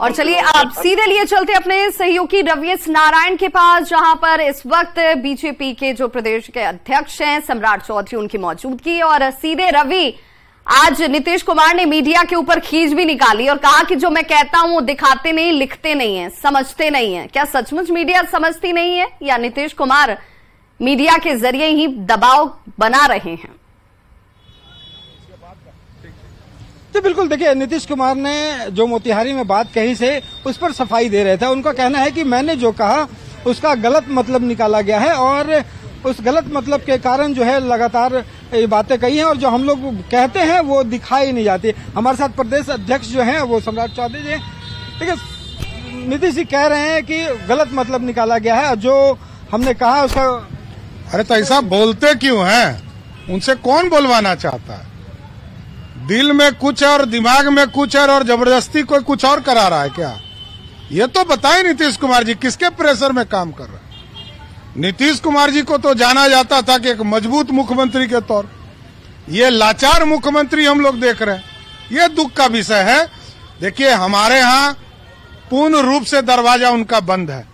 और चलिए आप सीधे लिए चलते अपने सहयोगी रवि नारायण के पास, जहां पर इस वक्त बीजेपी के जो प्रदेश के अध्यक्ष हैं सम्राट चौधरी, उनकी मौजूदगी। और सीधे रवि, आज नीतीश कुमार ने मीडिया के ऊपर खींच भी निकाली और कहा कि जो मैं कहता हूं वो दिखाते नहीं, लिखते नहीं है, समझते नहीं है। क्या सचमुच मीडिया समझती नहीं है या नीतीश कुमार मीडिया के जरिए ही दबाव बना रहे हैं? तो बिल्कुल देखिए, नीतीश कुमार ने जो मोतिहारी में बात कही से उस पर सफाई दे रहे थे। उनका कहना है कि मैंने जो कहा उसका गलत मतलब निकाला गया है और उस गलत मतलब के कारण जो है लगातार ये बातें कही हैं और जो हम लोग कहते हैं वो दिखाई नहीं जाती। हमारे साथ प्रदेश अध्यक्ष जो हैं वो सम्राट चौधरी जी। देखिए, नीतीश जी कह रहे हैं कि गलत मतलब निकाला गया है और जो हमने कहा उसका। अरे तो ऐसा बोलते क्यों हैं? उनसे कौन बोलवाना चाहता है? दिल में कुछ है और दिमाग में कुछ है और जबरदस्ती कोई कुछ और करा रहा है क्या? ये तो बताए नीतीश कुमार जी किसके प्रेशर में काम कर रहे हैं। नीतीश कुमार जी को तो जाना जाता था कि एक मजबूत मुख्यमंत्री के तौर, ये लाचार मुख्यमंत्री हम लोग देख रहे हैं। ये दुख का विषय है। देखिए, हमारे यहाँ पूर्ण रूप से दरवाजा उनका बंद है।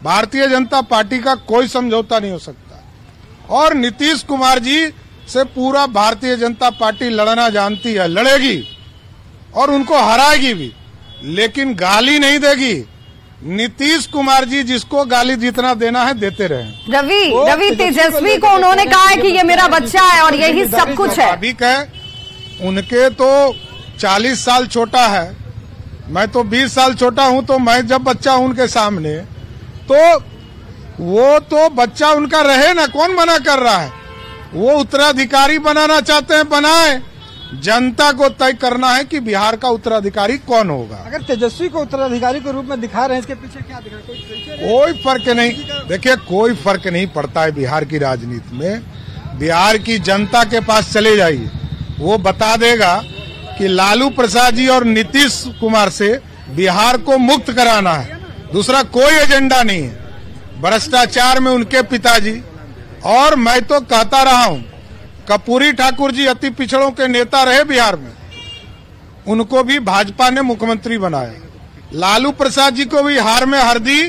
भारतीय जनता पार्टी का कोई समझौता नहीं हो सकता और नीतीश कुमार जी से पूरा भारतीय जनता पार्टी लड़ना जानती है, लड़ेगी और उनको हराएगी भी, लेकिन गाली नहीं देगी। नीतीश कुमार जी जिसको गाली जितना देना है देते रहे। रवि तेजस्वी को उन्होंने कहा है कि ये मेरा बच्चा है और यही सब कुछ है। अभी कहे उनके तो 40 साल छोटा है, मैं तो 20 साल छोटा हूं, तो मैं जब बच्चा हूं उनके सामने तो वो तो बच्चा उनका रहे ना, कौन मना कर रहा है? वो उत्तराधिकारी बनाना चाहते हैं, बनाए। जनता को तय करना है कि बिहार का उत्तराधिकारी कौन होगा। अगर तेजस्वी को उत्तराधिकारी के रूप में दिखा रहे हैं, इसके पीछे क्या दिखा? कोई फर्क नहीं। देखिए, कोई फर्क नहीं पड़ता है बिहार की राजनीति में। बिहार की जनता के पास चले जाइए, वो बता देगा कि लालू प्रसाद जी और नीतीश कुमार से बिहार को मुक्त कराना है, दूसरा कोई एजेंडा नहीं है। भ्रष्टाचार में उनके पिताजी, और मैं तो कहता रहा हूं, कर्पूरी ठाकुर जी अति पिछड़ों के नेता रहे बिहार में, उनको भी भाजपा ने मुख्यमंत्री बनाया। लालू प्रसाद जी को भी हार में हर दी,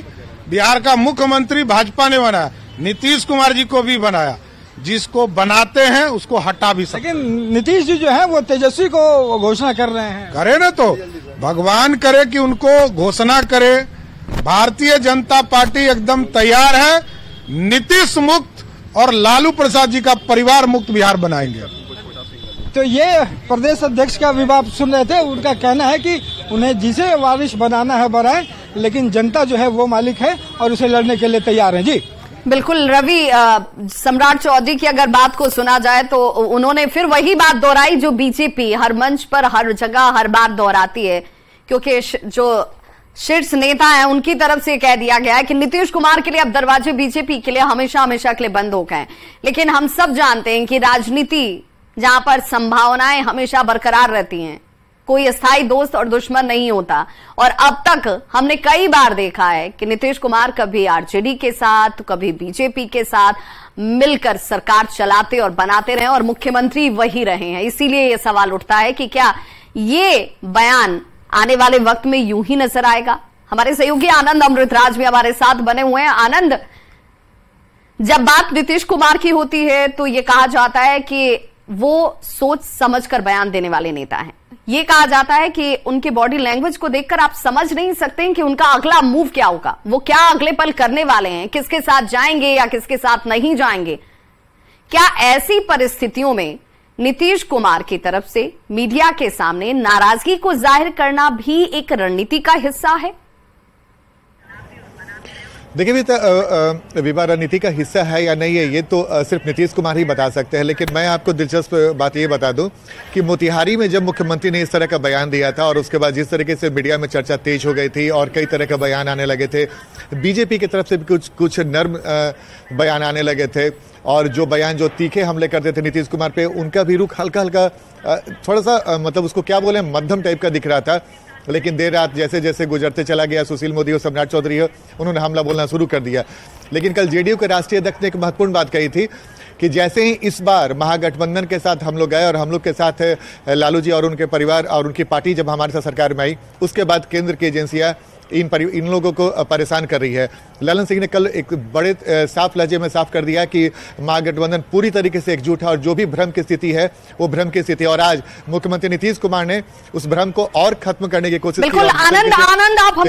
बिहार का मुख्यमंत्री भाजपा ने बनाया। नीतीश कुमार जी को भी बनाया। जिसको बनाते हैं उसको हटा भी सकते। लेकिन नीतीश जी जो है वो तेजस्वी को घोषणा कर रहे हैं। करे ना, तो भगवान करे कि उनको घोषणा करे। भारतीय जनता पार्टी एकदम तैयार है। नीतीश मुक्त और लालू प्रसाद जी का परिवार मुक्त बिहार बनाएंगे। तो ये प्रदेश अध्यक्ष का विवाद सुन रहे थे। उनका कहना है कि उन्हें जिसे वारिस बनाना है बनाए, लेकिन जनता जो है वो मालिक है और उसे लड़ने के लिए तैयार है। जी बिल्कुल रवि, सम्राट चौधरी की अगर बात को सुना जाए तो उन्होंने फिर वही बात दोहराई जो बीजेपी हर मंच पर, हर जगह, हर बार दोहराती है, क्योंकि जो शीर्ष नेता है उनकी तरफ से कह दिया गया है कि नीतीश कुमार के लिए अब दरवाजे बीजेपी के लिए हमेशा हमेशा के लिए बंद हो गए। लेकिन हम सब जानते हैं कि राजनीति जहां पर संभावनाएं हमेशा बरकरार रहती हैं, कोई अस्थायी दोस्त और दुश्मन नहीं होता। और अब तक हमने कई बार देखा है कि नीतीश कुमार कभी आरजेडी के साथ, कभी बीजेपी के साथ मिलकर सरकार चलाते और बनाते रहे और मुख्यमंत्री वही रहे हैं। इसीलिए यह सवाल उठता है कि क्या ये बयान आने वाले वक्त में यूं ही नजर आएगा? हमारे सहयोगी आनंद अमृतराज भी हमारे साथ बने हुए हैं। आनंद, जब बात नीतीश कुमार की होती है तो यह कहा जाता है कि वो सोच समझकर बयान देने वाले नेता हैं। यह कहा जाता है कि उनकी बॉडी लैंग्वेज को देखकर आप समझ नहीं सकते कि उनका अगला मूव क्या होगा, वो क्या अगले पल करने वाले हैं, किसके साथ जाएंगे या किसके साथ नहीं जाएंगे। क्या ऐसी परिस्थितियों में नीतीश कुमार की तरफ से मीडिया के सामने नाराजगी को जाहिर करना भी एक रणनीति का हिस्सा है? देखिए, विवाह रणनीति का हिस्सा है या नहीं है ये तो सिर्फ नीतीश कुमार ही बता सकते हैं। लेकिन मैं आपको दिलचस्प बात ये बता दूं कि मोतिहारी में जब मुख्यमंत्री ने इस तरह का बयान दिया था और उसके बाद जिस तरीके से मीडिया में चर्चा तेज हो गई थी और कई तरह का बयान आने लगे थे, बीजेपी की तरफ से भी कुछ नर्म बयान आने लगे थे और जो बयान जो तीखे हमले करते थे नीतीश कुमार पे, उनका भी रुख हल्का हल्का थोड़ा सा मतलब उसको क्या बोले, मध्यम टाइप का दिख रहा था। लेकिन देर रात जैसे जैसे गुजरते चला गया, सुशील मोदी और सम्राट चौधरी उन्होंने हमला बोलना शुरू कर दिया। लेकिन कल जेडीयू के राष्ट्रीय अध्यक्ष ने एक महत्वपूर्ण बात कही थी कि जैसे ही इस बार महागठबंधन के साथ हम लोग गए और हम लोग के साथ लालू जी और उनके परिवार और उनकी पार्टी जब हमारे साथ सरकार में आई, उसके बाद केंद्र की एजेंसियां इन लोगों को परेशान कर रही है। ललन सिंह ने कल एक बड़े साफ लहजे में साफ कर दिया कि महागठबंधन पूरी तरीके से एकजुट है और जो भी भ्रम की स्थिति है वो भ्रम की स्थिति है। और आज मुख्यमंत्री नीतीश कुमार ने उस भ्रम को और खत्म करने की कोशिश की। बिल्कुल आनंद, आप हमारे